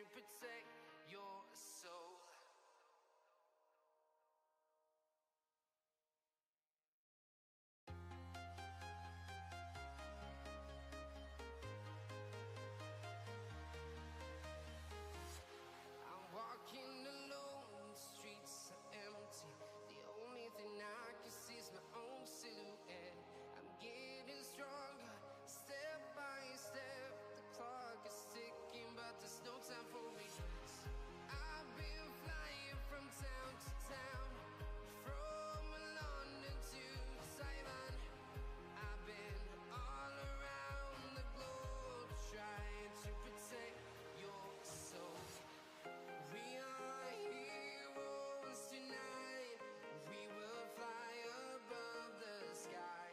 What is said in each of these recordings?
to protect your soul. I'm walking alone, the streets are empty. The only thing I can see is my own silhouette. I'm getting stronger, step by step. The clock is ticking, but there's no time for me. I've been flying from town to town, from London to Taiwan. I've been all around the globe trying to protect your soul. We are heroes tonight. We will fly above the sky.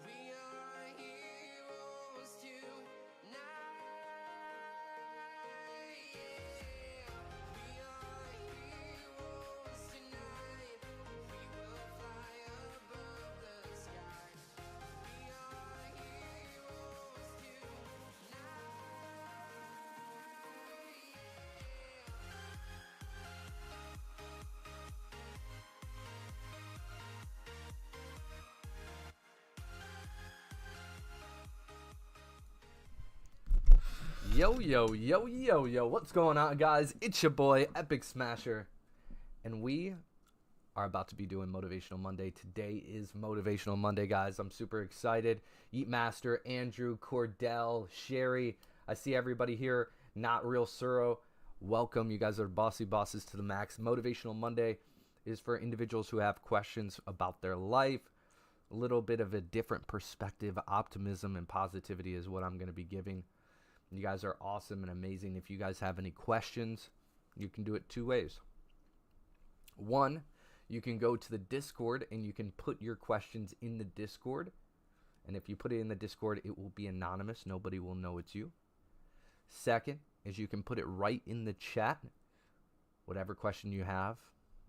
We are heroes tonight. Yeah. We are heroes tonight. We will fly above the sky. We are heroes tonight. Yo, yo, yo, yo, yo, what's going on, guys? It's your boy, Epic Smasher, and we are about to be doing Motivational Monday. Today is Motivational Monday, guys. I'm super excited. Yeet Master, Andrew, Cordell, Sherry, I see everybody here. Not Real Suro, welcome. You guys are bossy bosses to the max. Motivational Monday is for individuals who have questions about their life. A little bit of a different perspective. Optimism and positivity is what I'm going to be giving. You guys are awesome and amazing. If you guys have any questions, you can do it two ways. One, you can go to the Discord and you can put your questions in the Discord. And if you put it in the Discord, it will be anonymous. Nobody will know it's you. Second is you can put it right in the chat, whatever question you have,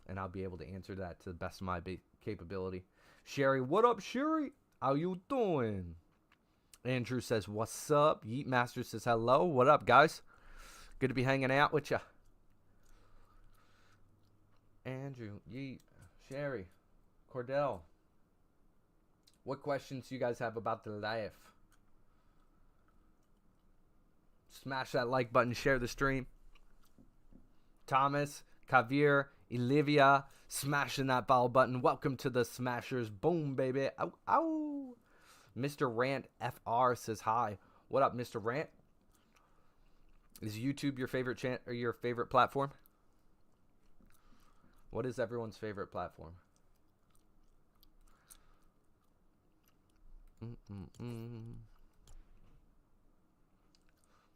and I'll be able to answer that to the best of my capability. Sherry, what up, Sherry? How you doing? Andrew says, what's up? Yeet Master says, hello. What up, guys? Good to be hanging out with ya. Andrew, Yeet, Sherry, Cordell. What questions do you guys have about the life? Smash that like button, share the stream. Thomas, Kavir, Olivia, smashing that bell button. Welcome to the Smashers. Boom, baby. Ow, ow. Mr. Rant FR says hi. What up, Mr. Rant? Is YouTube your favorite or your favorite platform? What is everyone's favorite platform?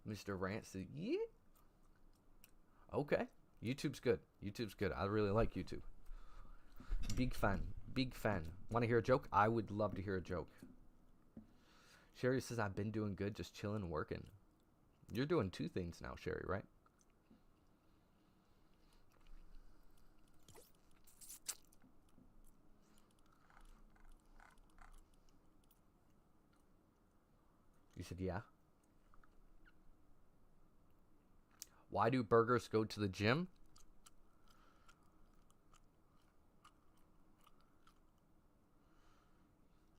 Mr. Rant says, yeah. Okay. YouTube's good. YouTube's good. I really like YouTube. Big fan. Big fan. Want to hear a joke? I would love to hear a joke. Sherry says, I've been doing good, just chilling, working. You're doing two things now, Sherry, right? You said, yeah. Why do burgers go to the gym?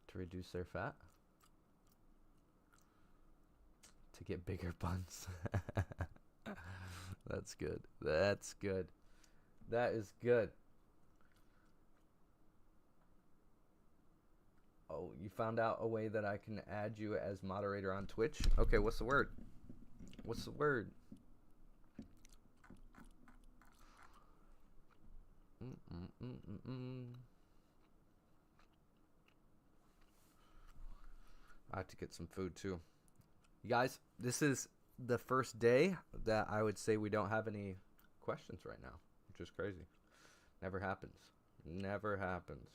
To reduce their fat? To get bigger buns. That's good. That's good. That is good. Oh, you found out a way that I can add you as moderator on Twitch? Okay, what's the word? What's the word? I have to get some food too. You guys, this is the first day that I would say we don't have any questions right now, which is crazy. Never happens. Never happens.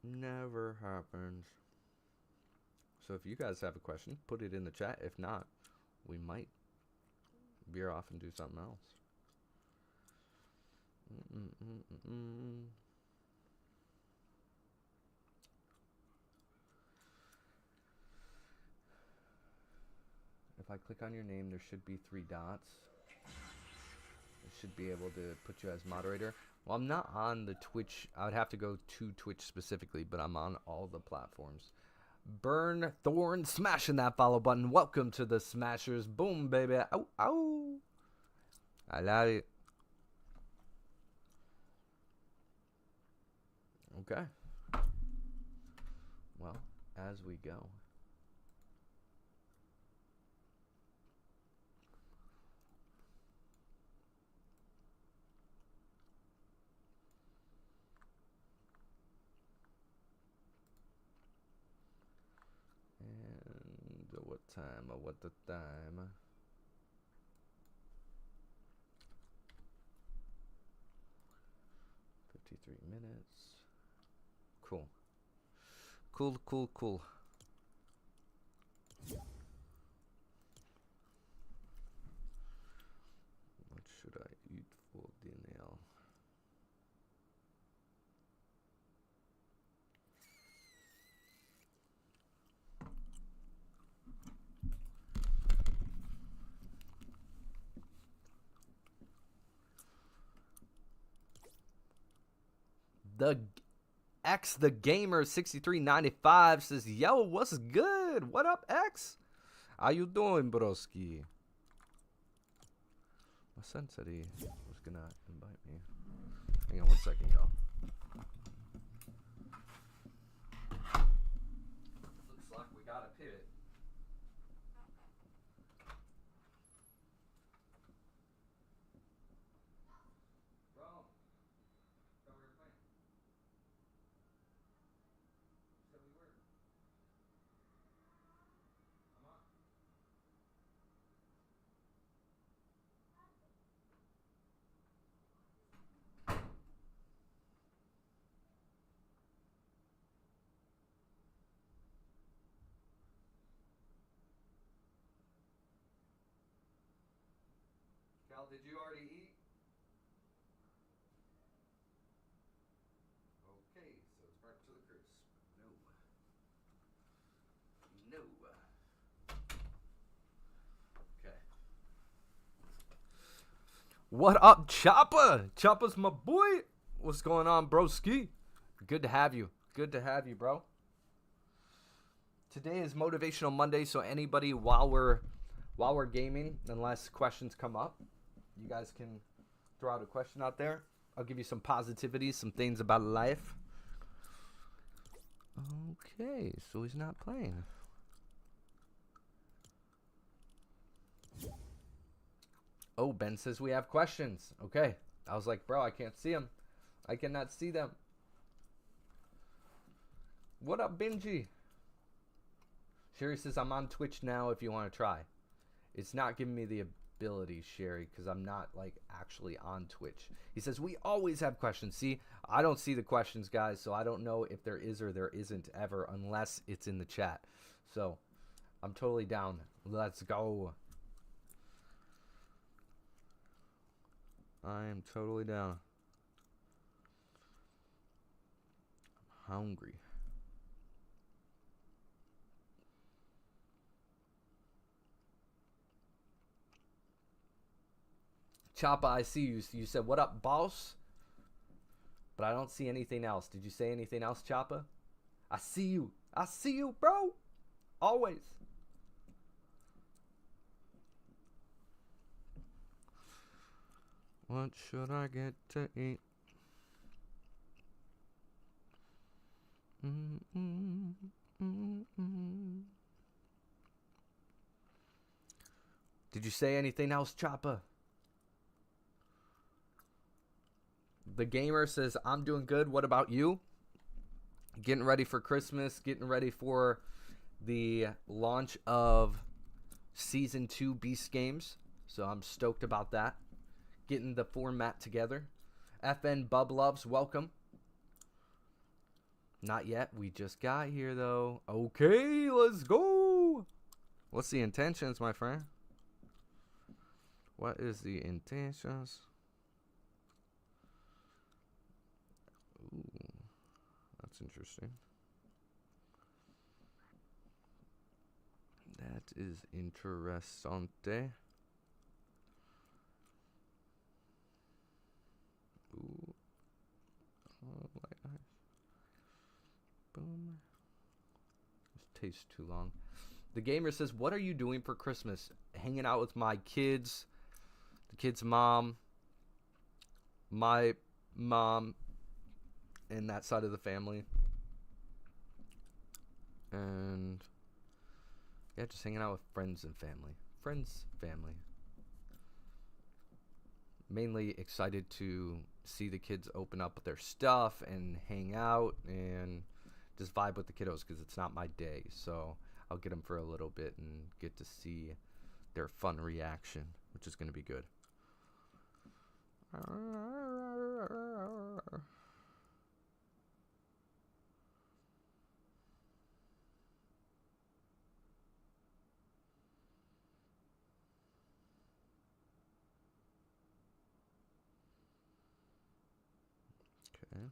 Never happens. So if you guys have a question, put it in the chat. If not, we might veer off and do something else. If if I click on your name, there should be 3 dots. It should be able to put you as moderator. Well, I'm not on the Twitch. I would have to go to Twitch specifically, but I'm on all the platforms. Burn Thorn, smashing that follow button. Welcome to the Smashers. Boom, baby. Ow, ow. I love it. Okay. Well, as we go. And what time? What the time? 53 minutes. Cool. Cool. What should I eat for dinner? The Gamer 6395 says, "Yo, what's good? What up, X? How you doing, broski?" My son said he was gonna invite me. Hang on 1 second, y'all. Looks like we got a pivot. Bro, thought we were playing. Said we were. I'm on. Cal, did you already eat? Okay, so it's burnt to the crisp. No. Okay. What up, Choppa? Choppa's my boy. What's going on, broski? Good to have you. Good to have you, bro. Today is Motivational Monday, so anybody while we're gaming, unless questions come up, you guys can throw out a question out there. I'll give you some positivity, some things about life. Okay, so he's not playing. Oh, Ben says we have questions. Okay. I was like, bro, I can't see them. I cannot see them. What up, Benji? Sherry says, I'm on Twitch now if you want to try. It's not giving me the ability, Sherry, because I'm not, like, actually on Twitch. He says, we always have questions. See, I don't see the questions, guys, so I don't know if there is or there isn't ever unless it's in the chat. So, I'm totally down. Let's go. I am totally down. I'm hungry. Choppa, I see you. You said, what up, boss? But I don't see anything else. Did you say anything else, Choppa? I see you. I see you, bro. Always. What should I get to eat? Did you say anything else, Choppa? The Gamer says, I'm doing good. What about you? Getting ready for Christmas. Getting ready for the launch of Season 2 Beast Games. So I'm stoked about that. Getting the format together. FN Bub Loves, welcome. Not yet. We just got here, though. Okay, let's go. What's the intentions, my friend? What is the intentions? Ooh, that's interesting. That is interessante. Ooh. Oh, my eyes. Boom. This tastes too long. The gamer says, what are you doing for Christmas? Hanging out with my kids, the kid's mom, my mom, and that side of the family. And yeah, just hanging out with friends and family. Friends, family. Mainly excited to see the kids open up their stuff and hang out and just vibe with the kiddos because it's not my day. So I'll get them for a little bit and get to see their fun reaction, which is going to be good. Okay.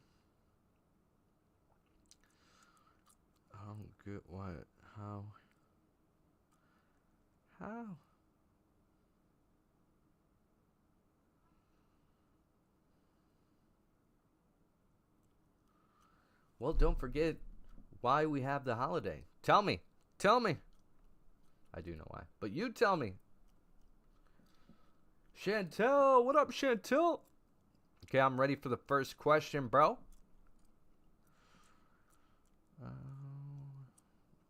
I don't get what. How? How? Well, don't forget why we have the holiday. Tell me. Tell me. I do know why. But you tell me. Chantel. What up, Chantel? Okay, I'm ready for the first question, bro.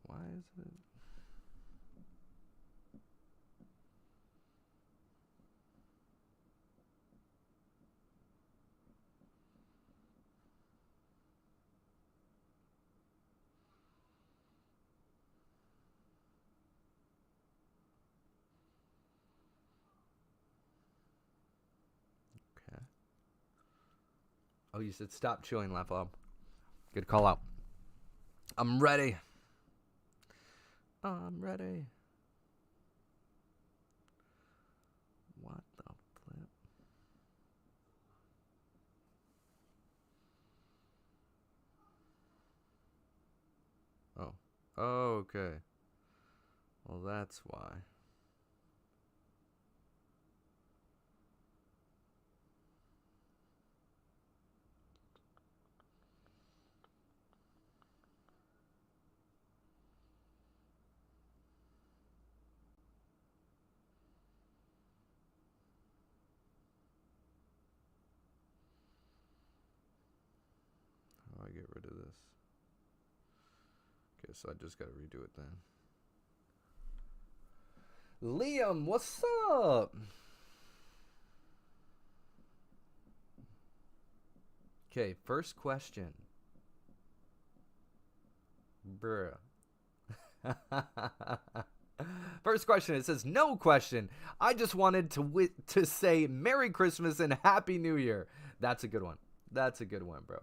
Why is it? Okay. Oh, you said stop chewing, laugh up. Good call out. I'm ready. I'm ready. What the flip? Oh. Oh, okay. Well, that's why. How do I get rid of this? Okay, so I just gotta redo it then. Liam, what's up? Okay, first question. Bruh. First question, it says, no question. I just wanted to say Merry Christmas and Happy New Year. That's a good one. That's a good one, bro.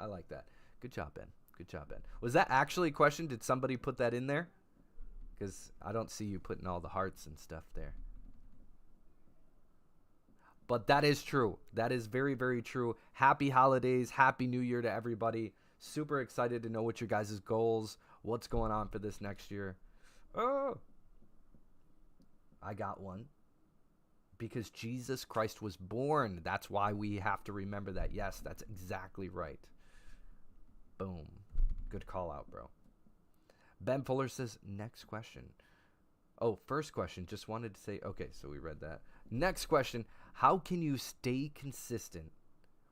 I like that. Good job, Ben. Good job, Ben. Was that actually a question? Did somebody put that in there? Because I don't see you putting all the hearts and stuff there. But that is true. That is very, very true. Happy holidays. Happy New Year to everybody. Super excited to know what your guys' goals, what's going on for this next year. Oh, I got one. Because Jesus Christ was born. That's why we have to remember that. Yes, that's exactly right. Boom. Good call out, bro. Ben Fuller says, next question. Oh, first question. Just wanted to say, okay, so we read that. Next question. How can you stay consistent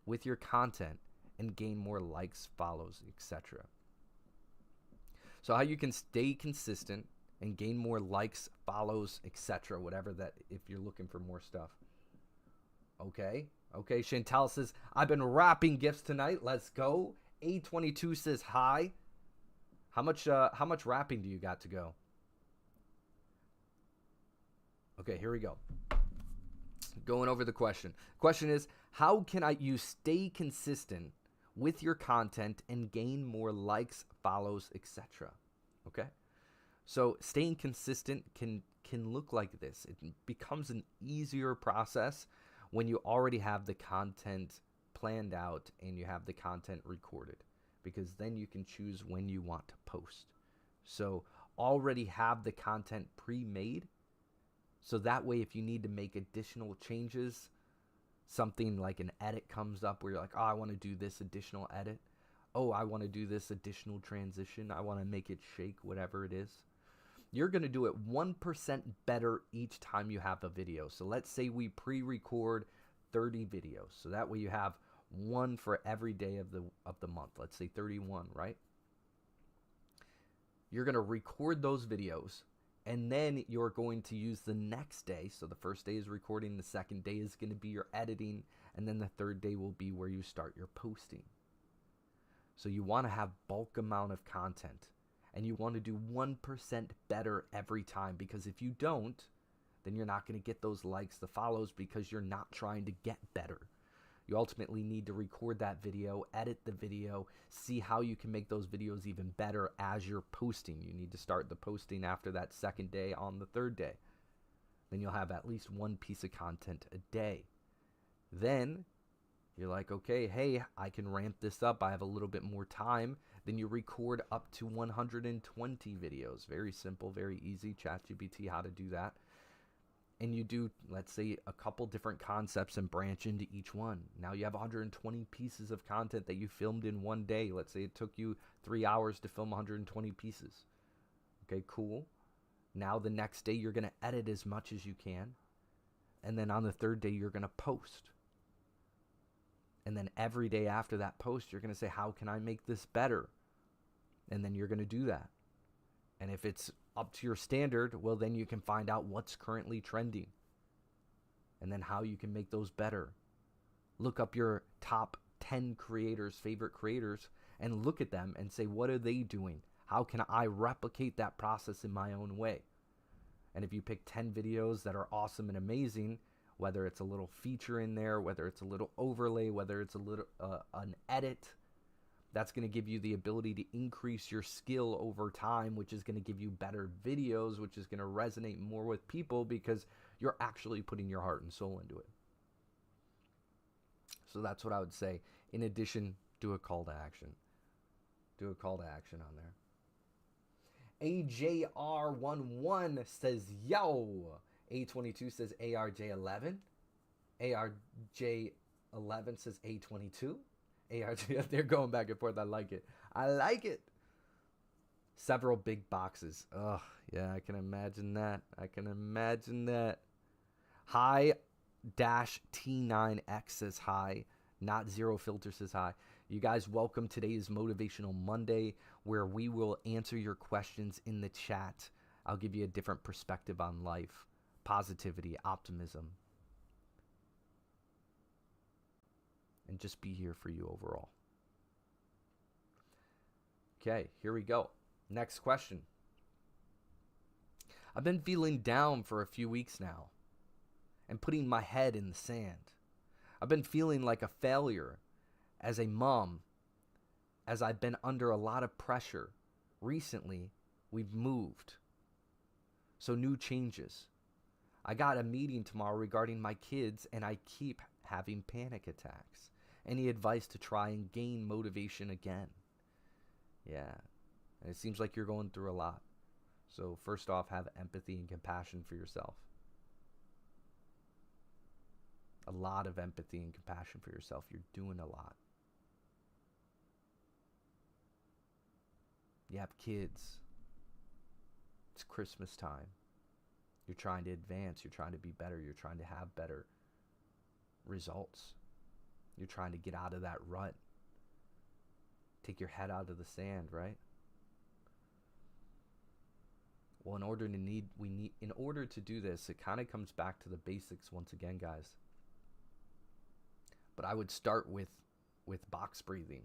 with your content and gain more likes, follows, etc.? So how you can stay consistent and gain more likes, follows, etc., whatever that, if you're looking for more stuff. Okay. Okay, Chantal says, I've been wrapping gifts tonight. Let's go. A22 says hi. How much wrapping do you got to go? Okay, here we go. Going over the question. Question is, how can you stay consistent with your content and gain more likes, follows, etc.? Okay? So staying consistent can look like this. It becomes an easier process when you already have the content planned out and you have the content recorded, because then you can choose when you want to post. So already have the content pre-made. So that way, if you need to make additional changes, something like an edit comes up where you're like, oh, I want to do this additional edit. Oh, I want to do this additional transition. I want to make it shake, whatever it is. You're going to do it 1% better each time you have a video. So let's say we pre-record 30 videos. So that way you have one for every day of the month. Let's say 31, right? You're going to record those videos, and then you're going to use the next day. So the first day is recording, the second day is going to be your editing, and then the third day will be where you start your posting. So you want to have bulk amount of content, and you want to do 1% better every time, because if you don't, then you're not going to get those likes, the follows, because you're not trying to get better. You ultimately need to record that video, edit the video, see how you can make those videos even better as you're posting. You need to start the posting after that second day on the third day. Then you'll have at least one piece of content a day. Then you're like, okay, hey, I can ramp this up. I have a little bit more time. Then you record up to 120 videos. Very simple, very easy. ChatGPT, how to do that. And you do, let's say, a couple different concepts and branch into each one. Now you have 120 pieces of content that you filmed in one day. Let's say it took you 3 hours to film 120 pieces. Okay, cool. Now the next day you're going to edit as much as you can. And then on the third day you're going to post. And then every day after that post, you're going to say, how can I make this better? And then you're going to do that. And if it's up to your standard, well, then you can find out what's currently trending. And then how you can make those better. Look up your top 10 creators, favorite creators, and look at them and say, what are they doing? How can I replicate that process in my own way? And if you pick 10 videos that are awesome and amazing, whether it's a little feature in there, whether it's a little overlay, whether it's a little an edit, that's going to give you the ability to increase your skill over time, which is going to give you better videos, which is going to resonate more with people because you're actually putting your heart and soul into it. So that's what I would say. In addition, do a call to action. Do a call to action on there. AJR11 says, yo. A22 says ARJ11. ARJ11 says A22. ARJ, they're going back and forth. I like it. I like it. Several big boxes. Oh, yeah, I can imagine that. I can imagine that. Hi dash T9X says hi. Not Zero Filter says hi. You guys, welcome. Today's Motivational Monday, where we will answer your questions in the chat. I'll give you a different perspective on life. Positivity, optimism, and just be here for you overall. Okay, here we go. Next question. I've been feeling down for a few weeks now and putting my head in the sand. I've been feeling like a failure as a mom, as I've been under a lot of pressure. Recently, we've moved, so new changes. I got a meeting tomorrow regarding my kids, and I keep having panic attacks. Any advice to try and gain motivation again? Yeah, and it seems like you're going through a lot. So first off, have empathy and compassion for yourself. A lot of empathy and compassion for yourself. You're doing a lot. You have kids. It's Christmas time. You're trying to advance. You're trying to be better. You're trying to have better results. You're trying to get out of that rut. Take your head out of the sand, right? Well, in order to do this, it kind of comes back to the basics once again, guys. But I would start with box breathing.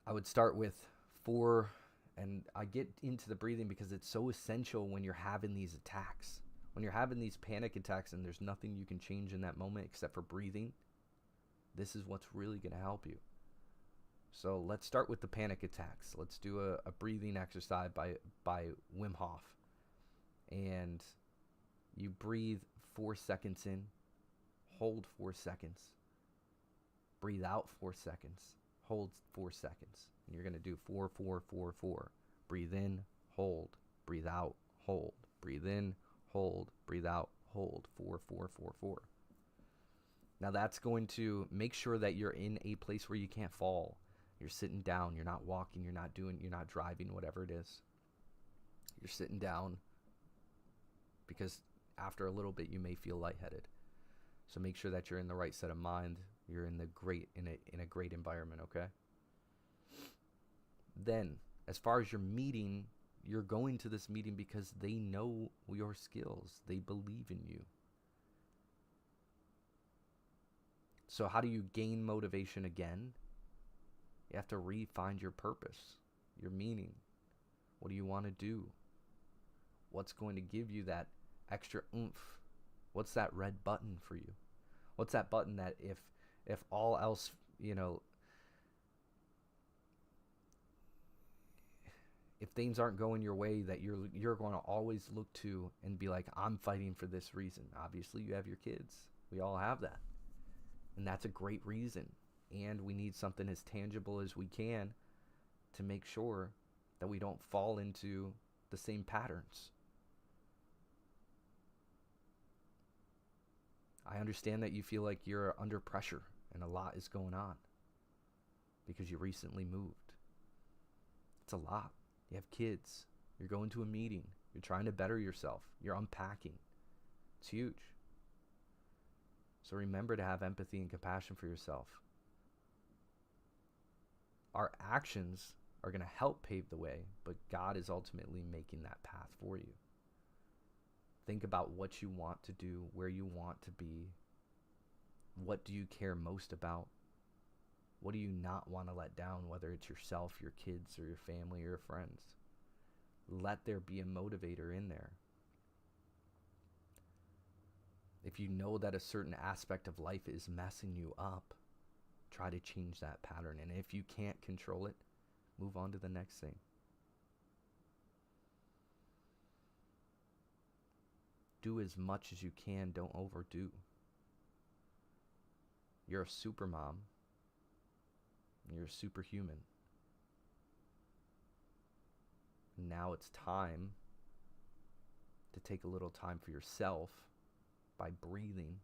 I would start with 4. And I get into the breathing because it's so essential when you're having these attacks. When you're having these panic attacks and there's nothing you can change in that moment except for breathing, this is what's really going to help you. So let's start with the panic attacks. Let's do a breathing exercise by Wim Hof. And you breathe 4 seconds in, hold 4 seconds, breathe out 4 seconds, hold 4 seconds. And you're going to do 4, 4, 4, 4. Breathe in, hold, breathe out, hold, breathe in, hold, breathe out, hold. 4, 4, 4, 4. Now that's going to make sure that you're in a place where you can't fall. You're sitting down, you're not walking, you're not driving, whatever it is. You're sitting down because after a little bit you may feel lightheaded. So make sure that you're in the right set of mind. You're in a great environment, okay? Then, as far as your meeting, you're going to this meeting because they know your skills. They believe in you. So how do you gain motivation again? You have to re-find your purpose, your meaning. What do you want to do? What's going to give you that extra oomph? What's that red button for you? What's that button that if all else, if things aren't going your way, that you're going to always look to and be like, I'm fighting for this reason. Obviously, you have your kids. We all have that. And that's a great reason. And we need something as tangible as we can to make sure that we don't fall into the same patterns. I understand that you feel like you're under pressure and a lot is going on because you recently moved. It's a lot. You have kids. You're going to a meeting. You're trying to better yourself. You're unpacking. It's huge. So remember to have empathy and compassion for yourself. Our actions are going to help pave the way, but God is ultimately making that path for you. Think about what you want to do, where you want to be. What do you care most about? What do you not want to let down, whether it's yourself, your kids, or your family, or your friends? Let there be a motivator in there. If you know that a certain aspect of life is messing you up, try to change that pattern. And if you can't control it, move on to the next thing. Do as much as you can. Don't overdo. You're a super mom. You're a superhuman. Now it's time to take a little time for yourself by breathing,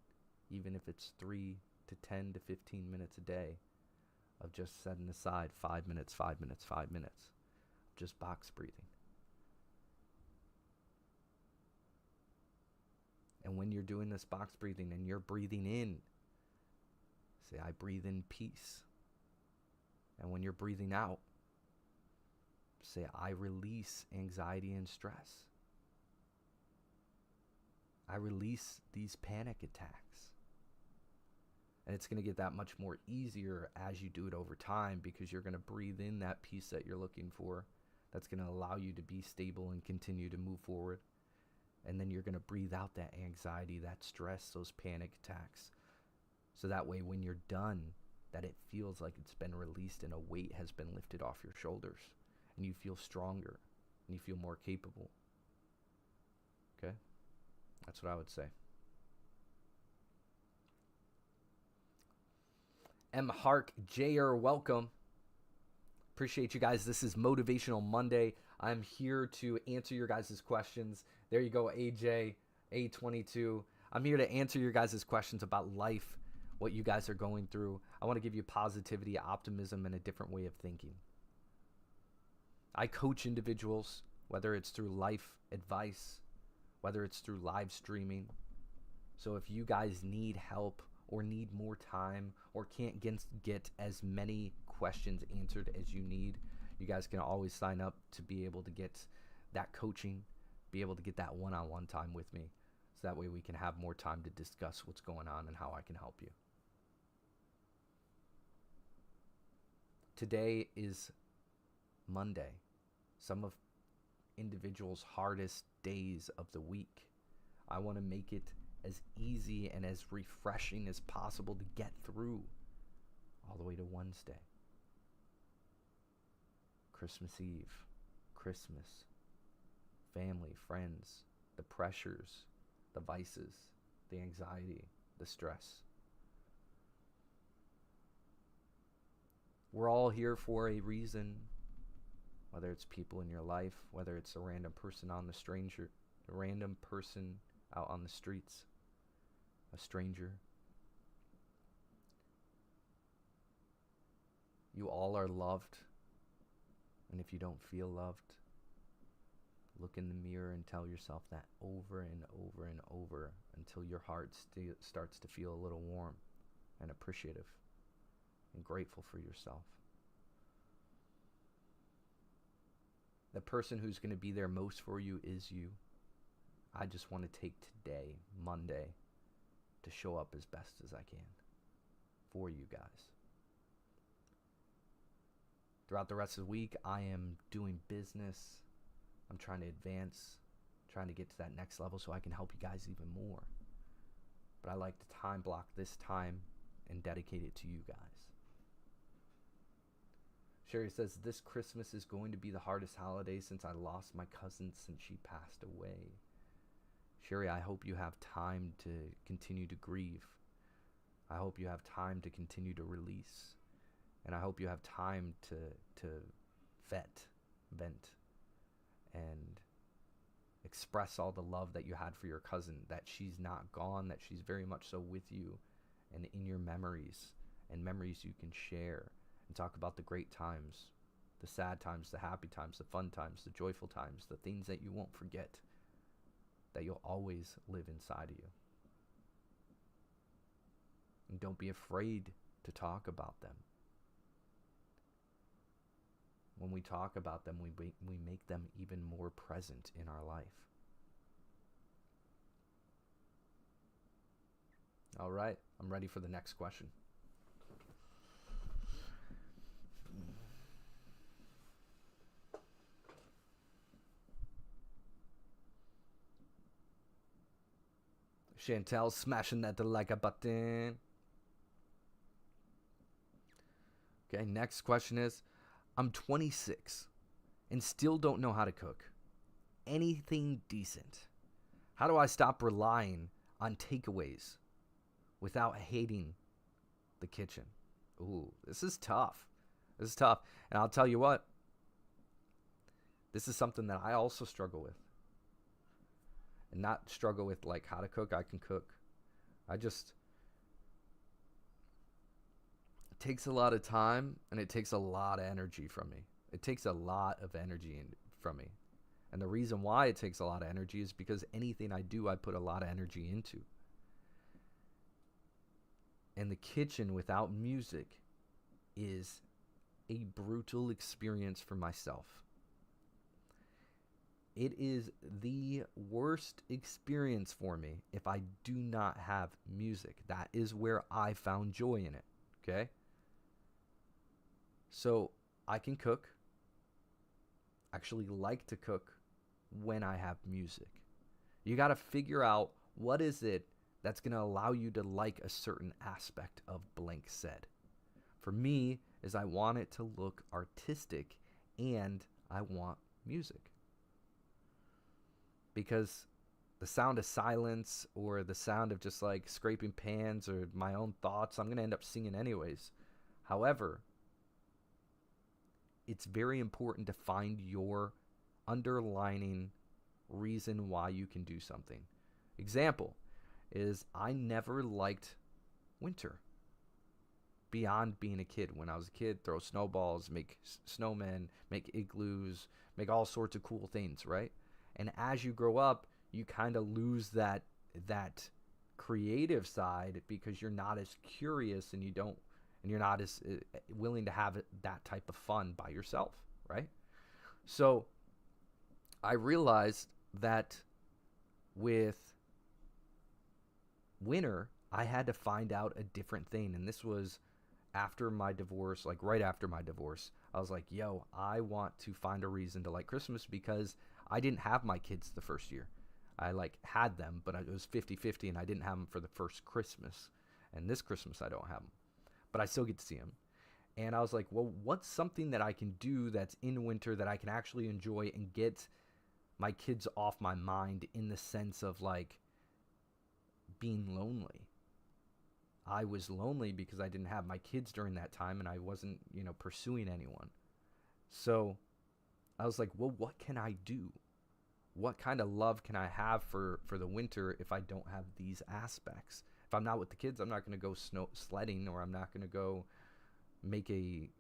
even if it's 3 to 10 to 15 minutes a day of just setting aside 5 minutes, 5 minutes, 5 minutes, just box breathing. And when you're doing this box breathing and you're breathing in, say, I breathe in peace. And when you're breathing out, say, I release anxiety and stress. I release these panic attacks. And it's going to get that much more easier as you do it over time because you're going to breathe in that peace that you're looking for. That's going to allow you to be stable and continue to move forward. And then you're going to breathe out that anxiety, that stress, those panic attacks. So that way when you're done, that it feels like it's been released and a weight has been lifted off your shoulders. And you feel stronger and you feel more capable. Okay? That's what I would say. M. Hark, J.R., welcome. Appreciate you guys. This is Motivational Monday. I'm here to answer your guys' questions. There you go, AJ, A22. I'm here to answer your guys' questions about life, what you guys are going through. I want to give you positivity, optimism, and a different way of thinking. I coach individuals, whether it's through life advice, whether it's through live streaming. So if you guys need help or need more time or can't get as many questions answered as you need, you guys can always sign up to be able to get that coaching, be able to get that one-on-one time with me. So that way we can have more time to discuss what's going on and how I can help you. Today is Monday, some of individuals' hardest days of the week. I want to make it as easy and as refreshing as possible to get through all the way to Wednesday. Christmas Eve, Christmas, family, friends, the pressures, the vices, the anxiety, the stress. We're all here for a reason. whether it's people in your life, whether it's a random person a random person out on the streets, a stranger. You all are loved. And if you don't feel loved, look in the mirror and tell yourself that over and over and over until your heart starts to feel a little warm and appreciative and grateful for yourself. The person who's going to be there most for you is you. I just want to take today, Monday, to show up as best as I can for you guys. Throughout the rest of the week, I am doing business. I'm trying to advance, trying to get to that next level so I can help you guys even more. But I like to time block this time and dedicate it to you guys. Sherry says, this Christmas is going to be the hardest holiday since I lost my cousin since she passed away. Sherry, I hope you have time to continue to grieve. I hope you have time to continue to release. And I hope you have time to vent, and express all the love that you had for your cousin, that she's not gone, that she's very much so with you and in your memories, and memories you can share, and talk about the great times, the sad times, the happy times, the fun times, the joyful times, the things that you won't forget, that you'll always live inside of you. And don't be afraid to talk about them. When we talk about them, we make them even more present in our life. All right, I'm ready for the next question. Chantel smashing that like a button. Okay, next question is, I'm 26 and still don't know how to cook anything decent. How do I stop relying on takeaways without hating the kitchen? Ooh, this is tough. This is tough. And I'll tell you what, this is something that I also struggle with. And not struggle with like how to cook. I can cook. It takes a lot of time and it takes a lot of energy from me. It takes a lot of energy from me. And the reason why it takes a lot of energy is because anything I do, I put a lot of energy into. And the kitchen without music is a brutal experience for myself. It is the worst experience for me if I do not have music. That is where I found joy in it. Okay? So I can cook. Actually like to cook when I have music. You got to figure out what is it that's going to allow you to like a certain aspect of blank said. For me, is I want it to look artistic and I want music. Because the sound of silence or the sound of just like scraping pans or my own thoughts, I'm going to end up singing anyways. However, it's very important to find your underlining reason why you can do something. Example is I never liked winter. Beyond being a kid. When I was a kid, throw snowballs, make snowmen, make igloos, make all sorts of cool things, right? And as you grow up, you kind of lose that creative side because you're not as curious and you're not as willing to have that type of fun by yourself, right? So I realized that with winter, I had to find out a different thing. And this was after my divorce, like right after my divorce. I was like, yo, I want to find a reason to like Christmas because I didn't have my kids the first year. I like had them, but it was 50-50 and I didn't have them for the first Christmas. And this Christmas I don't have them. But I still get to see them. And I was like, well, what's something that I can do that's in winter that I can actually enjoy and get my kids off my mind in the sense of like being lonely. I was lonely because I didn't have my kids during that time and I wasn't, pursuing anyone. So I was like, well, what can I do? What kind of love can I have for the winter if I don't have these aspects? If I'm not with the kids, I'm not going to go snow sledding, or I'm not going to go make a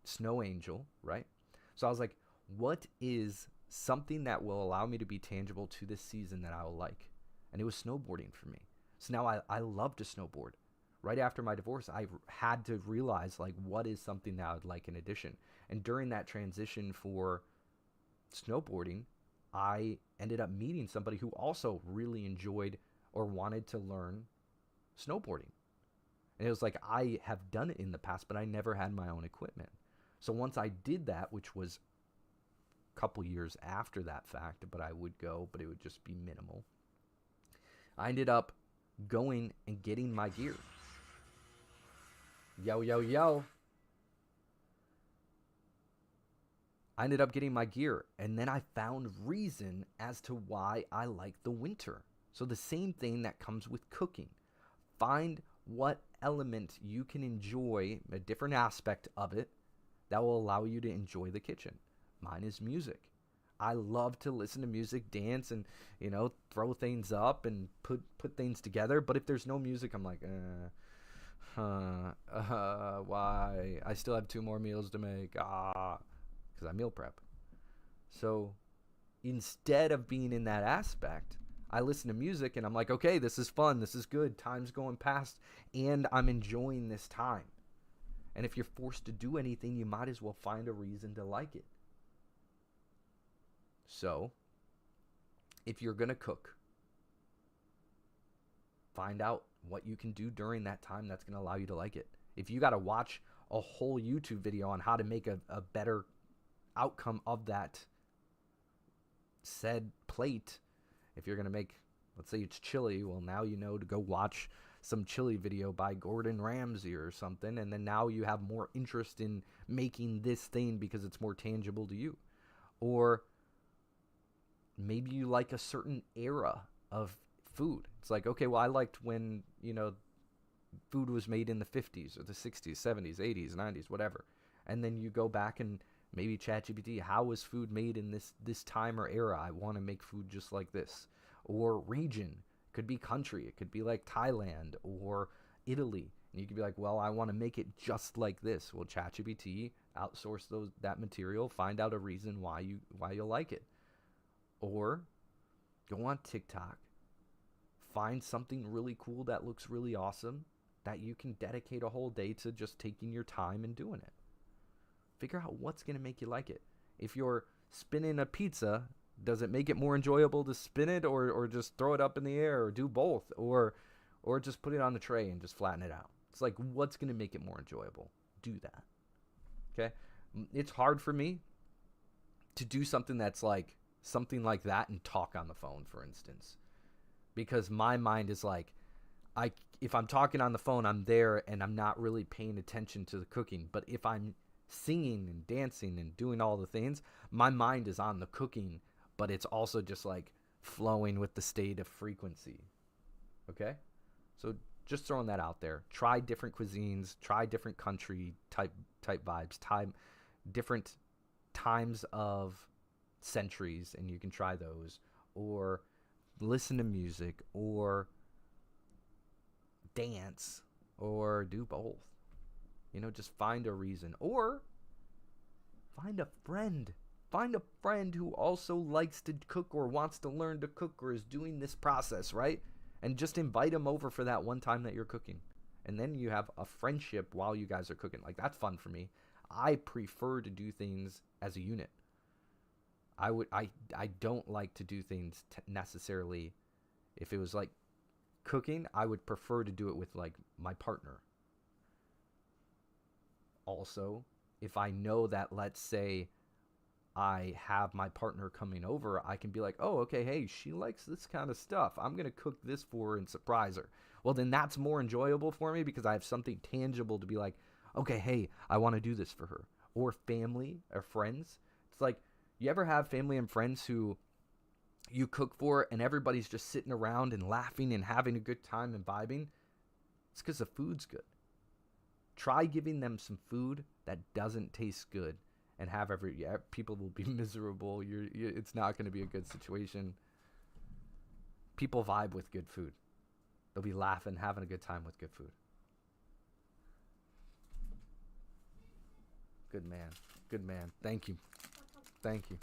snow angel, right? So I was like, what is something that will allow me to be tangible to this season that I will like? And it was snowboarding for me. So now I love to snowboard. Right after my divorce, I had to realize, like, what is something that I would like in addition. And during that transition for snowboarding, I ended up meeting somebody who also really enjoyed or wanted to learn snowboarding. And it was like, I have done it in the past, but I never had my own equipment. So once I did that, which was a couple years after that fact, but I would go, but it would just be minimal. I ended up going and getting my gear. Yo, yo, yo. I ended up getting my gear, and then I found reason as to why I like the winter. So the same thing that comes with cooking. Find what element you can enjoy, a different aspect of it, that will allow you to enjoy the kitchen. Mine is music. I love to listen to music, dance, and throw things up and put things together. But if there's no music, I'm like, why? I still have 2 more meals to make. Because I meal prep. So instead of being in that aspect, I listen to music and I'm like, okay, this is fun. This is good. Time's going past and I'm enjoying this time. And if you're forced to do anything, you might as well find a reason to like it. So if you're going to cook, find out what you can do during that time that's going to allow you to like it. If you got to watch a whole YouTube video on how to make a better outcome of that said plate, if you're going to make, let's say it's chili, well, now you know to go watch some chili video by Gordon Ramsay or something, and then now you have more interest in making this thing because it's more tangible to you. Or maybe you like a certain era of food. It's like, okay, well, I liked when, food was made in the 50s or the 60s, 70s, 80s, 90s, whatever. And then you go back and maybe ChatGPT, how was food made in this time or era? I want to make food just like this. Or region. It could be country. It could be like Thailand or Italy. And you could be like, well, I want to make it just like this. Well, ChatGPT, outsource that material, find out a reason why you'll like it. Or go on TikTok, find something really cool that looks really awesome that you can dedicate a whole day to just taking your time and doing it. Figure out what's going to make you like it. If you're spinning a pizza, does it make it more enjoyable to spin it or just throw it up in the air or do both or just put it on the tray and just flatten it out? It's like, what's going to make it more enjoyable? Do that. Okay? It's hard for me to do something that's like something like that and talk on the phone, for instance, because my mind is like, if I'm talking on the phone, I'm there and I'm not really paying attention to the cooking. But if I'm singing and dancing and doing all the things, my mind is on the cooking, but it's also just like flowing with the state of frequency. Okay? So just throwing that out there. Try different cuisines, try different country type vibes, different times of centuries, and you can try those, or listen to music, or dance, or do both. Just find a reason, or find a friend. Find a friend who also likes to cook or wants to learn to cook or is doing this process, right? And just invite them over for that one time that you're cooking. And then you have a friendship while you guys are cooking. Like, that's fun for me. I prefer to do things as a unit. I don't like to do things necessarily. If it was like cooking, I would prefer to do it with like my partner. Also, if I know that, let's say I have my partner coming over, I can be like, oh, okay, hey, she likes this kind of stuff. I'm going to cook this for her and surprise her. Well, then that's more enjoyable for me because I have something tangible to be like, okay, hey, I want to do this for her. Or family or friends. It's like, you ever have family and friends who you cook for and everybody's just sitting around and laughing and having a good time and vibing? It's because the food's good. Try giving them some food that doesn't taste good and have people will be miserable. It's not going to be a good situation. People vibe with good food. They'll be laughing, having a good time with good food. Good man. Good man. Thank you. Thank you.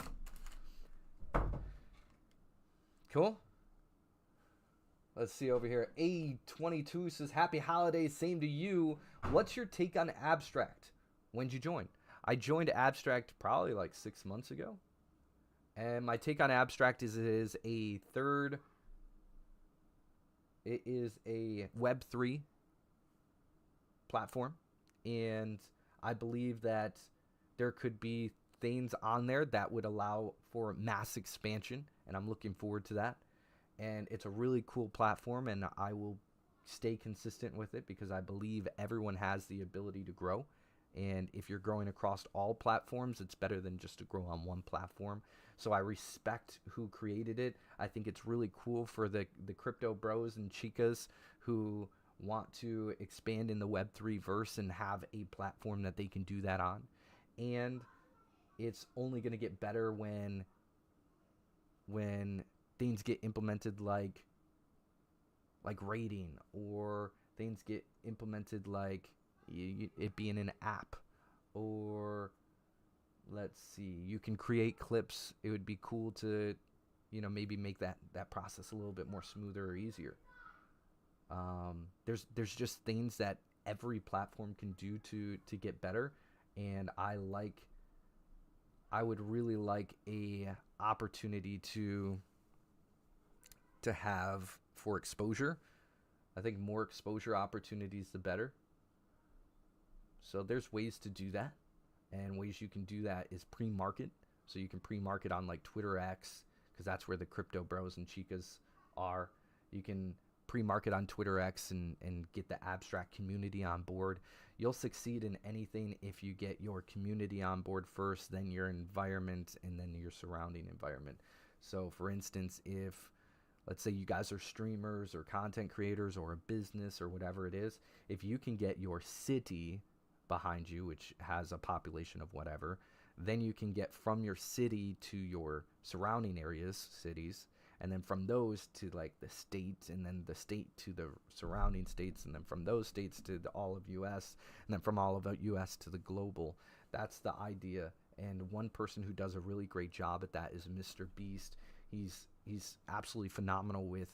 Cool. Let's see over here. A22 says, happy holidays, same to you. What's your take on Abstract? When'd you join? I joined Abstract probably like 6 months ago. And my take on Abstract is it is a Web3 platform. And I believe that there could be things on there that would allow for mass expansion. And I'm looking forward to that. And it's a really cool platform, and I will stay consistent with it because I believe everyone has the ability to grow. And if you're growing across all platforms, it's better than just to grow on one platform. So I respect who created it. I think it's really cool for the crypto bros and chicas who want to expand in the Web3 verse and have a platform that they can do that on. And it's only going to get better when things get implemented like rating, or things get implemented like it being an app, or let's see, you can create clips. It would be cool to, maybe make that process a little bit more smoother or easier. There's just things that every platform can do to get better, and I would really like a opportunity to have for exposure. I think more exposure opportunities, the better. So there's ways to do that, and ways you can do that is pre-market. So you can pre-market on like Twitter X, because that's where the crypto bros and chicas are. You can pre-market on Twitter X and get the Abstract community on board. You'll succeed in anything if you get your community on board first, then your environment, and then your surrounding environment. So for instance, if let's say you guys are streamers or content creators or a business or whatever it is, if you can get your city behind you, which has a population of whatever, then you can get from your city to your surrounding areas, cities, and then from those to like the state, and then the state to the surrounding states, and then from those states to all of US, and then from all of US to the global. That's the idea. And one person who does a really great job at that is Mr. Beast. He's absolutely phenomenal with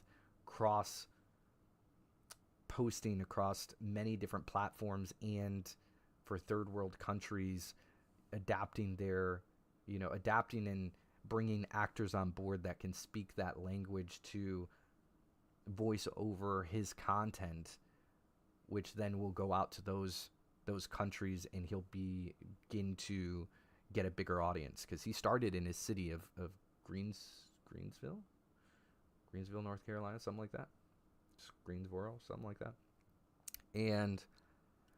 cross posting across many different platforms, and for third world countries, adapting and bringing actors on board that can speak that language to voice over his content, which then will go out to those countries, and he'll begin to get a bigger audience, because he started in his city of Greensville, North Carolina, something like that. Just Greensboro, something like that. And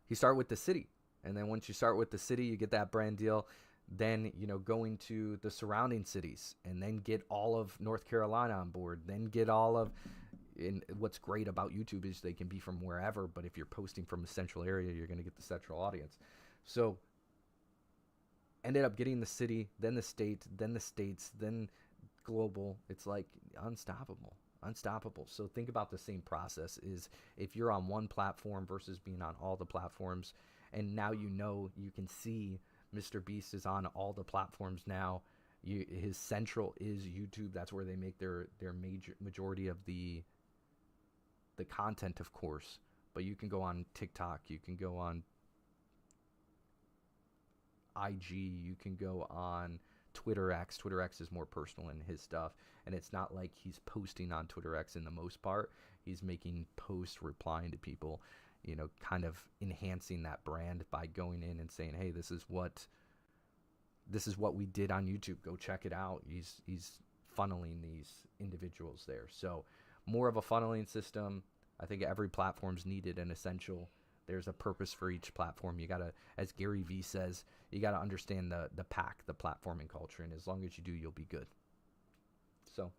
you start with the city. And then once you start with the city, you get that brand deal. Then, going to the surrounding cities, and then get all of North Carolina on board. Then get all of, and what's great about YouTube is they can be from wherever, but if you're posting from a central area, you're going to get the central audience. So ended up getting the city, then the state, then the states, then global. It's like unstoppable. So think about the same process is if you're on one platform versus being on all the platforms, and now you can see Mr. Beast is on all the platforms now. His central is YouTube. That's where they make their majority of the content, of course. But you can go on TikTok, you can go on IG, you can go on Twitter X. Twitter X is more personal in his stuff, and it's not like he's posting on Twitter X in the most part. He's making posts, replying to people, kind of enhancing that brand by going in and saying, hey, this is what we did on YouTube. Go check it out. He's funneling these individuals there. So more of a funneling system. I think every platform's needed and essential. There's a purpose for each platform. You gotta, as Gary Vee says, you gotta understand the pack, the platforming culture, and as long as you do, you'll be good. So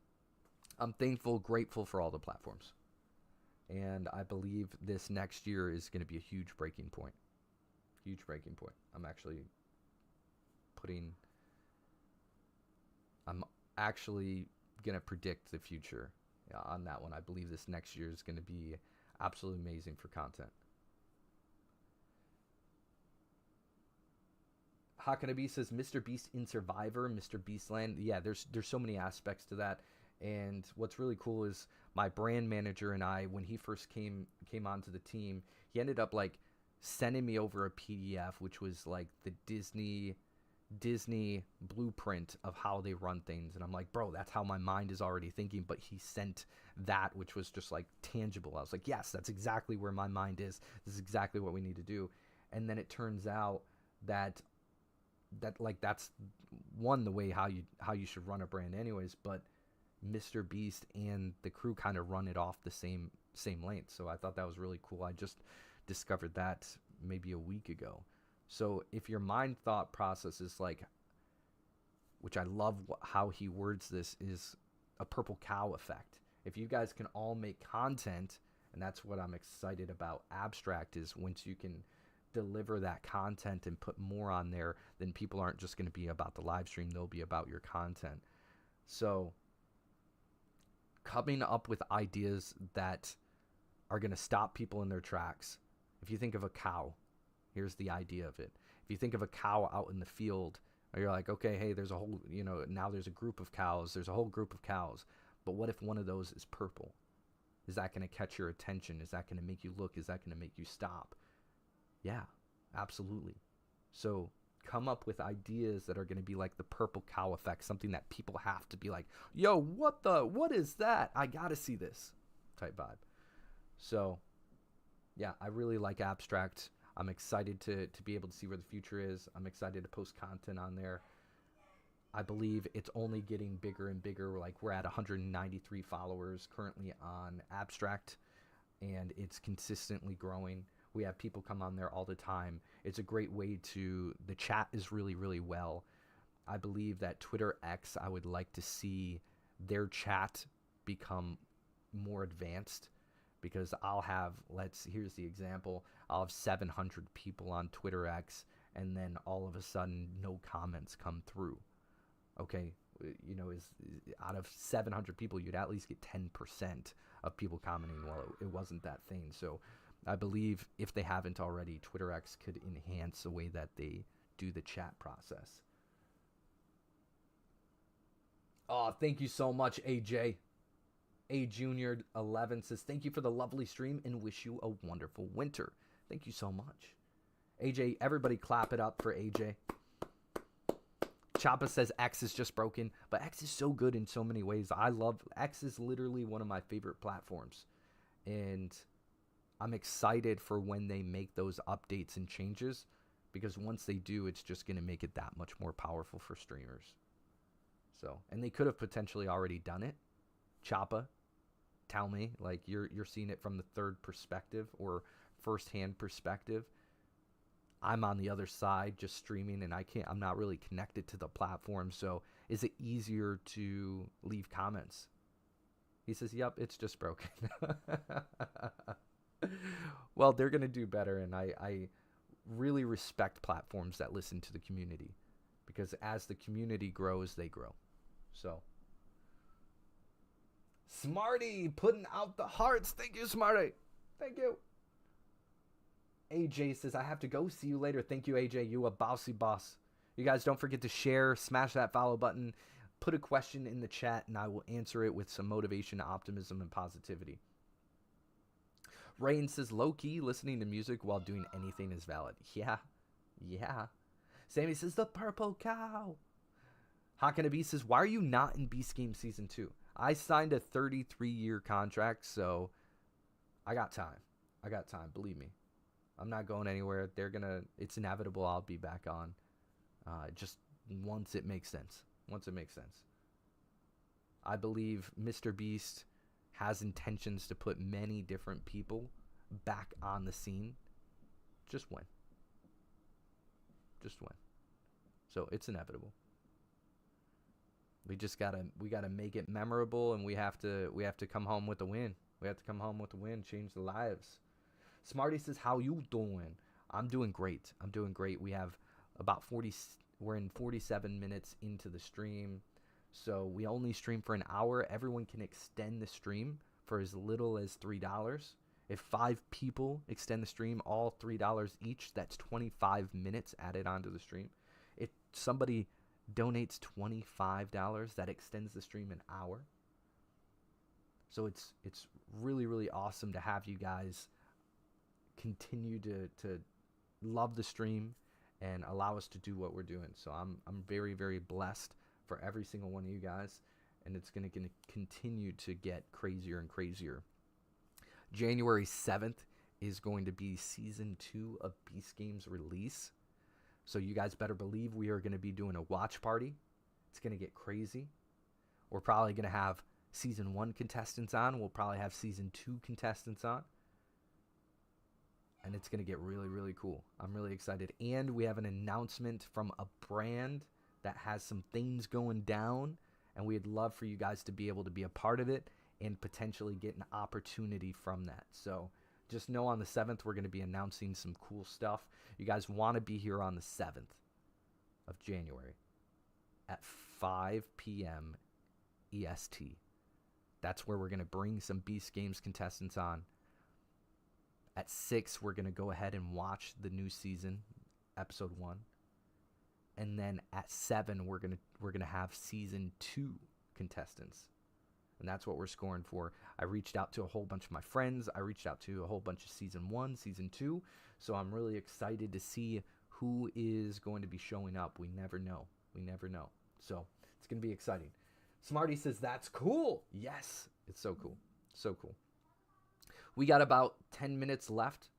I'm thankful, grateful for all the platforms. And I believe this next year is going to be a huge breaking point. I'm actually I'm actually gonna predict the future on that one. I believe this next year is gonna be absolutely amazing for content. Hakanabe says Mr. Beast in Survivor, Mr. Beastland. Yeah, there's so many aspects to that. And what's really cool is my brand manager and I, when he first came onto the team, he ended up like sending me over a PDF, which was like the Disney blueprint of how they run things. And I'm like, bro, that's how my mind is already thinking. But he sent that, which was just like tangible. I was like, yes, that's exactly where my mind is. This is exactly what we need to do. And then it turns out that like that's one, the way how you should run a brand anyways, but Mr. Beast and the crew kind of run it off the same length. So I thought that was really cool. I just discovered that maybe a week ago. So if your mind thought process is like, which I love how he words this, is a purple cow effect. If you guys can all make content, and that's what I'm excited about Abstract, is once you can deliver that content and put more on there, then people aren't just going to be about the live stream, they'll be about your content. So coming up with ideas that are going to stop people in their tracks. If you think of a cow, here's the idea of it. If you think of a cow out in the field, or you're like, okay, hey, there's a whole, now there's a group of cows, there's a whole group of cows, but what if one of those is purple? Is that going to catch your attention? Is that going to make you look? Is that going to make you stop? Yeah, absolutely. So come up with ideas that are going to be like the purple cow effect, something that people have to be like, yo, what is that? I got to see this type vibe. So yeah, I really like Abstract. I'm excited to be able to see where the future is. I'm excited to post content on there. I believe it's only getting bigger and bigger. Like, we're at 193 followers currently on Abstract, and it's consistently growing. We have people come on there all the time. It's a great way to, the chat is really, really well. I believe that Twitter X, I would like to see their chat become more advanced, because I'll have, here's the example. I'll have 700 people on Twitter X, and then all of a sudden no comments come through. Okay, is out of 700 people, you'd at least get 10% of people commenting. Well, it wasn't that thing. So I believe, if they haven't already, Twitter X could enhance the way that they do the chat process. Oh, thank you so much, AJ. A Junior 11 says, thank you for the lovely stream and wish you a wonderful winter. Thank you so much. AJ, everybody clap it up for AJ. Chapa says X is just broken, but X is so good in so many ways. I love X. Is literally one of my favorite platforms, and I'm excited for when they make those updates and changes, because once they do, it's just going to make it that much more powerful for streamers. So, and they could have potentially already done it. Chapa, tell me, like, you're seeing it from the third perspective or first-hand perspective. I'm on the other side just streaming, and I'm not really connected to the platform. So is it easier to leave comments? He says, yep, it's just broken. Well, they're going to do better. And I really respect platforms that listen to the community, because as the community grows, they grow. So Smarty putting out the hearts. Thank you, Smarty. Thank you. AJ says, I have to go. See you later. Thank you, AJ. You a bossy boss. You guys don't forget to share, smash that follow button, put a question in the chat, and I will answer it with some motivation, optimism, and positivity. Rain says, low-key, listening to music while doing anything is valid. Yeah. Sammy says, the purple cow. Hakanabe says, why are you not in Beast Game Season 2? I signed a 33-year contract, so I got time. Believe me. I'm not going anywhere. It's inevitable I'll be back on. Just once it makes sense. I believe Mr. Beast has intentions to put many different people back on the scene. Just when. So it's inevitable. We gotta make it memorable, and we have to come home with a win. Change the lives. Smarty says, how you doing? I'm doing great. We have about We're in 47 minutes into the stream. So we only stream for an hour. Everyone can extend the stream for as little as $3. If 5 people extend the stream, all $3 each, that's 25 minutes added onto the stream. If somebody donates $25, that extends the stream an hour. So it's really, really awesome to have you guys continue to love the stream and allow us to do what we're doing. So I'm very, very blessed for every single one of you guys, and it's going to continue to get crazier and crazier. January 7th is going to be Season 2 of Beast Games release. So you guys better believe we are going to be doing a watch party. It's going to get crazy. We're probably going to have Season 1 contestants on. We'll probably have Season 2 contestants on. And it's going to get really, really cool. I'm really excited. And we have an announcement from a brand that has some things going down. And we'd love for you guys to be able to be a part of it and potentially get an opportunity from that. So just know on the 7th, we're going to be announcing some cool stuff. You guys want to be here on the 7th of January at 5 p.m. EST. That's where we're going to bring some Beast Games contestants on. At 6, we're going to go ahead and watch the new season, episode 1. And then at 7, we're going to have season 2 contestants. And that's what we're scoring for. I reached out to a whole bunch of my friends. I reached out to a whole bunch of season 1, season 2. So I'm really excited to see who is going to be showing up. We never know. We never know. So it's going to be exciting. Smarty says, that's cool. Yes, it's so cool. So cool. We got about 10 minutes left.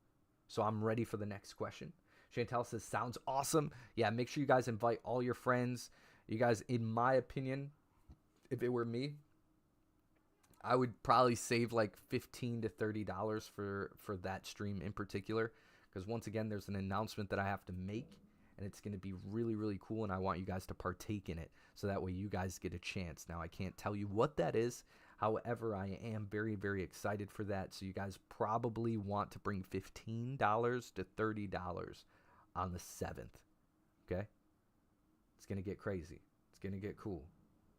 So I'm ready for the next question. Chantel says, sounds awesome. Yeah, make sure you guys invite all your friends. You guys, in my opinion, if it were me, I would probably save like $15 to $30 for that stream in particular. Because once again, there's an announcement that I have to make. And it's going to be really, really cool. And I want you guys to partake in it. So that way you guys get a chance. Now, I can't tell you what that is. However, I am very, very excited for that. So you guys probably want to bring $15 to $30 on the 7th. Okay? It's going to get crazy. It's going to get cool.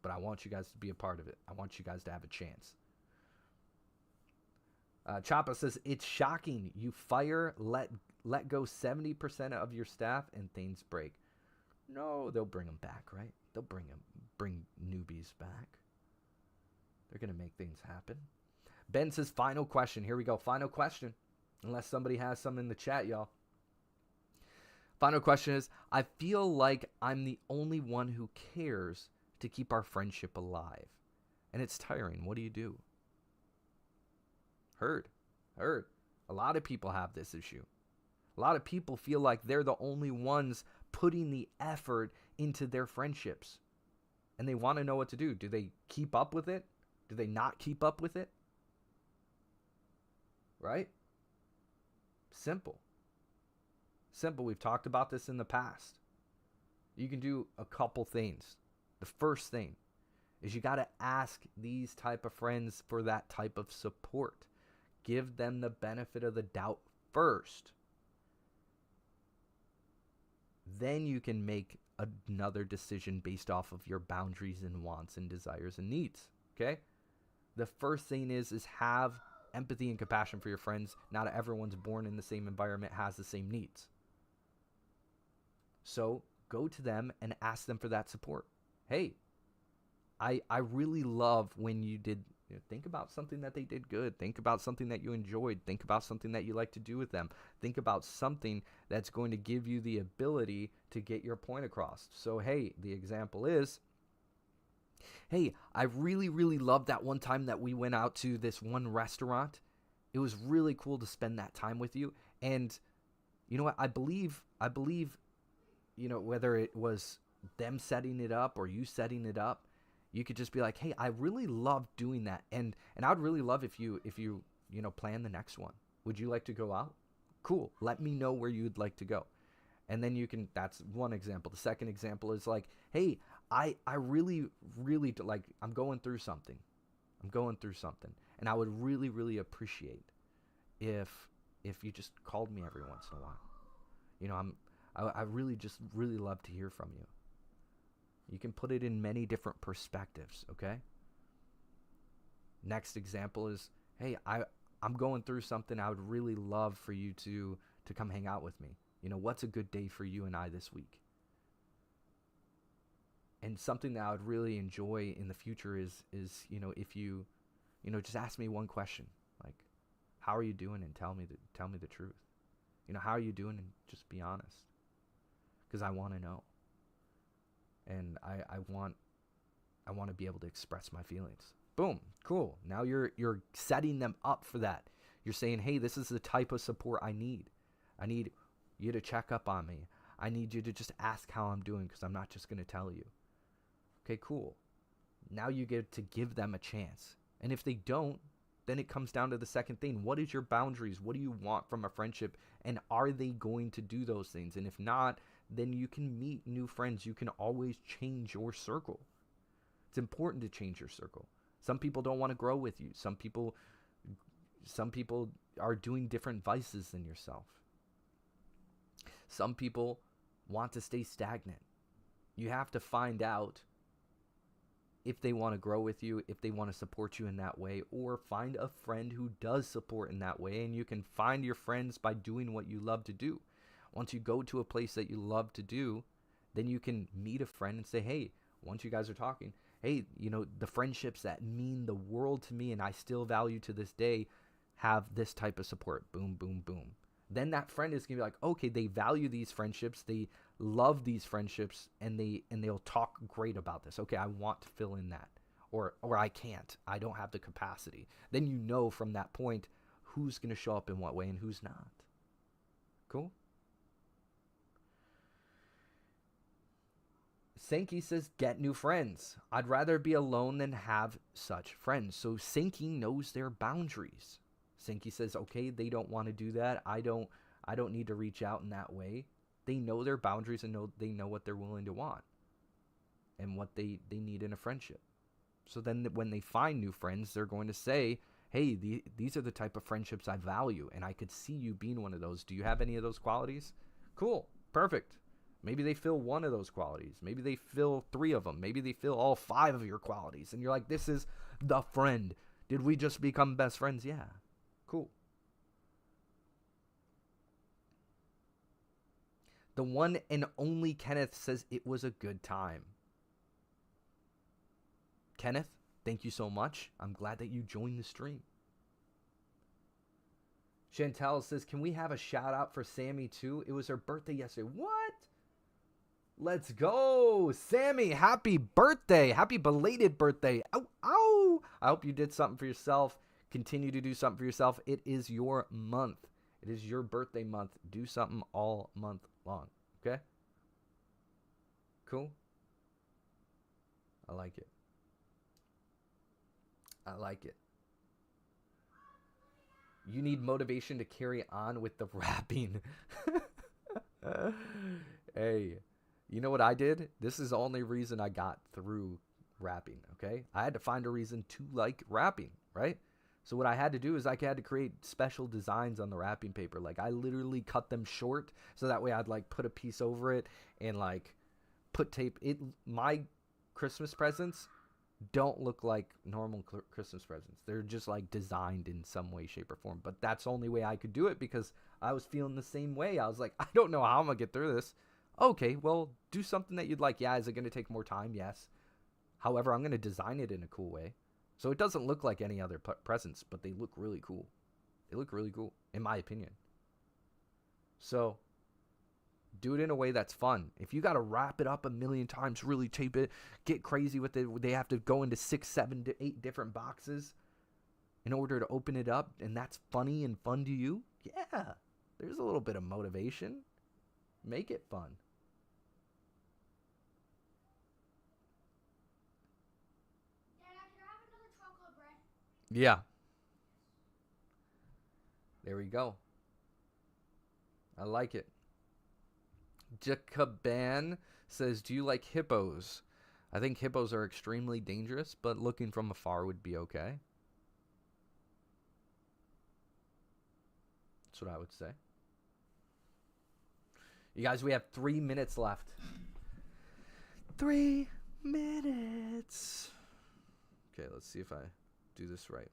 But I want you guys to be a part of it. I want you guys to have a chance. Chapa says, it's shocking. You fire, let go 70% of your staff and things break. No, they'll bring them back, right? They'll bring newbies back. They're going to make things happen. Ben says, final question. Here we go. Final question. Unless somebody has some in the chat, y'all. Final question is, I feel like I'm the only one who cares to keep our friendship alive. And it's tiring. What do you do? Heard. A lot of people have this issue. A lot of people feel like they're the only ones putting the effort into their friendships. And they want to know what to do. Do they keep up with it? Do they not keep up with it? Right? Simple. We've talked about this in the past. You can do a couple things. The first thing is you got to ask these type of friends for that type of support. Give them the benefit of the doubt first. Then you can make another decision based off of your boundaries and wants and desires and needs. Okay? The first thing is have empathy and compassion for your friends. Not everyone's born in the same environment, has the same needs. So go to them and ask them for that support. Hey, I really love when you did, think about something that they did good. Think about something that you enjoyed. Think about something that you like to do with them. Think about something that's going to give you the ability to get your point across. So, hey, the example is, hey, I really, really loved that one time that we went out to this one restaurant. It was really cool to spend that time with you. And you know what? I believe, whether it was them setting it up or you setting it up, you could just be like, hey, I really love doing that. And I would really love if you plan the next one. Would you like to go out? Cool. Let me know where you'd like to go. And then that's one example. The second example is like, hey, I really, really like, I'm going through something. And I would really, really appreciate if you just called me every once in a while. I really just really love to hear from you. You can put it in many different perspectives, okay? Next example is, hey, I'm going through something. I would really love for you to come hang out with me. What's a good day for you and I this week? And something that I would really enjoy in the future is if you just ask me one question, like, how are you doing, and tell me the truth. How are you doing, and just be honest, because I want to know, and I want to be able to express my feelings. Boom, cool. Now you're setting them up for that. You're saying, hey, this is the type of support I need. I need you to check up on me. I need you to just ask how I'm doing, because I'm not just going to tell you. Okay, cool. Now you get to give them a chance. And if they don't, then it comes down to the second thing. What is your boundaries? What do you want from a friendship? And are they going to do those things? And if not, then you can meet new friends. You can always change your circle. It's important to change your circle. Some people don't want to grow with you. Some people are doing different vices than yourself. Some people want to stay stagnant. You have to find out if they want to grow with you, if they want to support you in that way, or find a friend who does support in that way. And you can find your friends by doing what you love to do. Once you go to a place that you love to do, then you can meet a friend and say, hey, once you guys are talking, hey, the friendships that mean the world to me and I still value to this day have this type of support. Boom, boom, boom. Then that friend is going to be like, okay, they value these friendships. They love these friendships, and they'll talk great about this. Okay, I want to fill in that. Or I can't. I don't have the capacity. Then you know from that point who's going to show up in what way and who's not. Cool? Sankey says, get new friends. I'd rather be alone than have such friends. So Sankey knows their boundaries. Sankey says, okay, they don't want to do that. I don't need to reach out in that way. They know their boundaries, and they know what they're willing to want and what they need in a friendship. So then when they find new friends, they're going to say, hey, these are the type of friendships I value, and I could see you being one of those. Do you have any of those qualities? Cool. Perfect. Maybe they fill one of those qualities. Maybe they fill 3 of them. Maybe they fill all 5 of your qualities. And you're like, this is the friend. Did we just become best friends? Yeah. Cool. The one and only Kenneth says it was a good time. Kenneth, thank you so much. I'm glad that you joined the stream. Chantel says, can we have a shout out for Sammy too? It was her birthday yesterday. What? Let's go. Sammy, happy birthday. Happy belated birthday. Ow, ow. I hope you did something for yourself. Continue to do something for yourself. It is your month. It is your birthday month. Do something all month long. Okay? Cool? I like it. I like it. You need motivation to carry on with the rapping. Hey, you know what I did? This is the only reason I got through rapping, okay? I had to find a reason to like rapping, right? So what I had to do is I had to create special designs on the wrapping paper. Like, I literally cut them short so that way I'd like put a piece over it and like put tape. My Christmas presents don't look like normal Christmas presents. They're just like designed in some way, shape, or form. But that's the only way I could do it because I was feeling the same way. I was like, I don't know how I'm gonna get through this. Okay, well, do something that you'd like. Yeah, is it gonna take more time? Yes. However, I'm gonna design it in a cool way. So it doesn't look like any other presents, but they look really cool. They look really cool, in my opinion. So do it in a way that's fun. If you got to wrap it up a million times, really tape it, get crazy with it, they have to go into 6, 7, 8 different boxes in order to open it up, and that's funny and fun to you, yeah, there's a little bit of motivation. Make it fun. Yeah. There we go. I like it. Jacoban says, do you like hippos? I think hippos are extremely dangerous, but looking from afar would be okay. That's what I would say. You guys, we have 3 minutes left. 3 minutes. Okay, let's see if I do this right.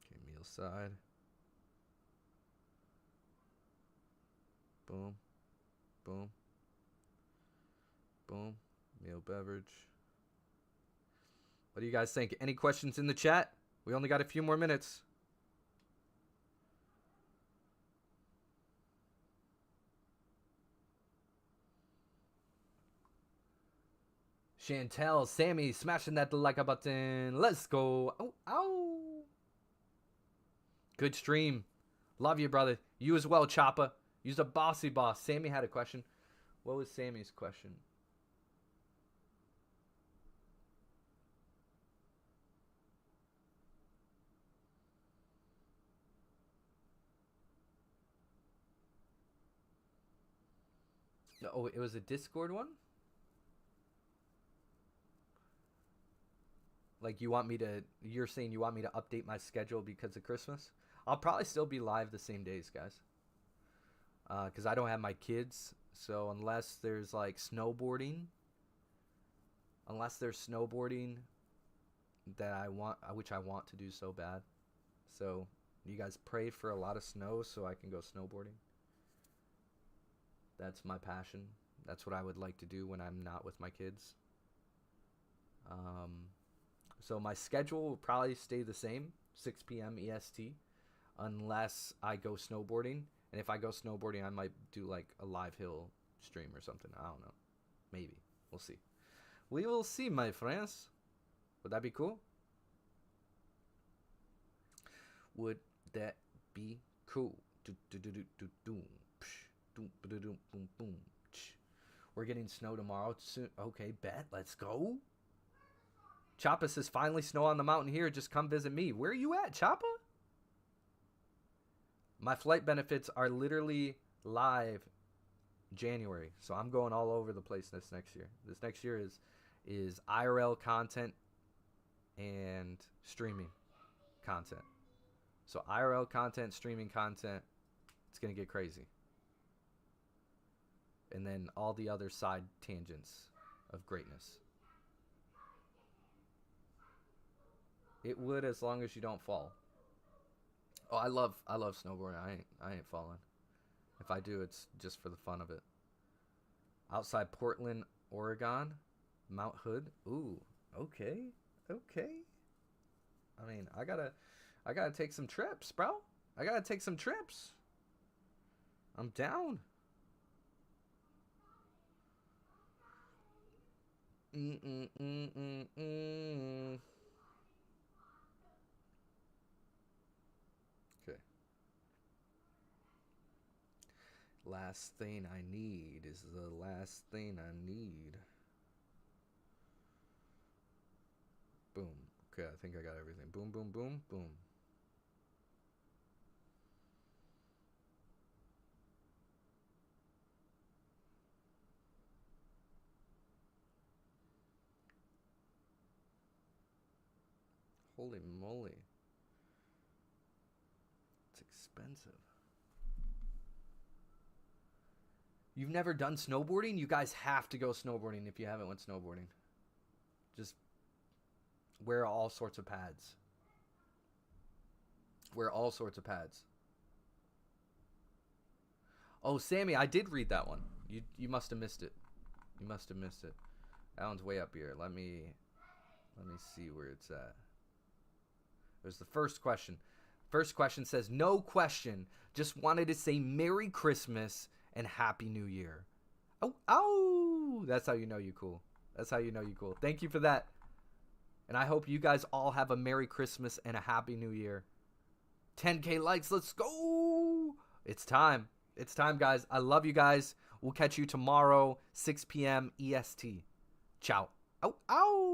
Okay, meal side. Boom. Boom. Boom. Meal beverage. What do you guys think? Any questions in the chat? We only got a few more minutes. Chantel, Sammy, smashing that like button. Let's go. Oh, ow. Good stream. Love you, brother. You as well, Choppa. You's a bossy boss. Sammy had a question. What was Sammy's question? Oh, it was a Discord one? Like you're saying you want me to update my schedule because of Christmas? I'll probably still be live the same days, guys. Because I don't have my kids. So unless there's like snowboarding that which I want to do so bad. So you guys pray for a lot of snow so I can go snowboarding. That's my passion. That's what I would like to do when I'm not with my kids. So my schedule will probably stay the same, 6 p.m. EST, unless I go snowboarding. And if I go snowboarding, I might do like a live hill stream or something. I don't know. Maybe. We'll see. We will see, my friends. Would that be cool? Would that be cool? We're getting snow tomorrow. Soon. Okay, bet. Let's go. Choppa says, finally snow on the mountain here. Just come visit me. Where are you at, Choppa? My flight benefits are literally live January. So I'm going all over the place this next year. This next year is IRL content and streaming content. So IRL content, streaming content, it's going to get crazy. And then all the other side tangents of greatness. It would, as long as you don't fall. Oh, I love snowboarding. I ain't falling. If I do, it's just for the fun of it. Outside Portland, Oregon, Mount Hood. Ooh, okay. I mean, I gotta take some trips, bro. I gotta take some trips. I'm down. Okay. Last thing I need is the last thing I need. Boom. Okay, I think I got everything. Boom, boom, boom, boom. Holy moly. It's expensive. You've never done snowboarding? You guys have to go snowboarding if you haven't went snowboarding. Just wear all sorts of pads. Wear all sorts of pads. Oh, Sammy, I did read that one. You must have missed it. You must have missed it. That one's way up here. Let me see where it's at. There's the first question. First question says, no question. Just wanted to say Merry Christmas and Happy New Year. Oh, that's how you know you cool. That's how you know you cool. Thank you for that. And I hope you guys all have a Merry Christmas and a Happy New Year. 10K likes. Let's go. It's time. It's time, guys. I love you guys. We'll catch you tomorrow, 6 p.m. EST. Ciao. Ow.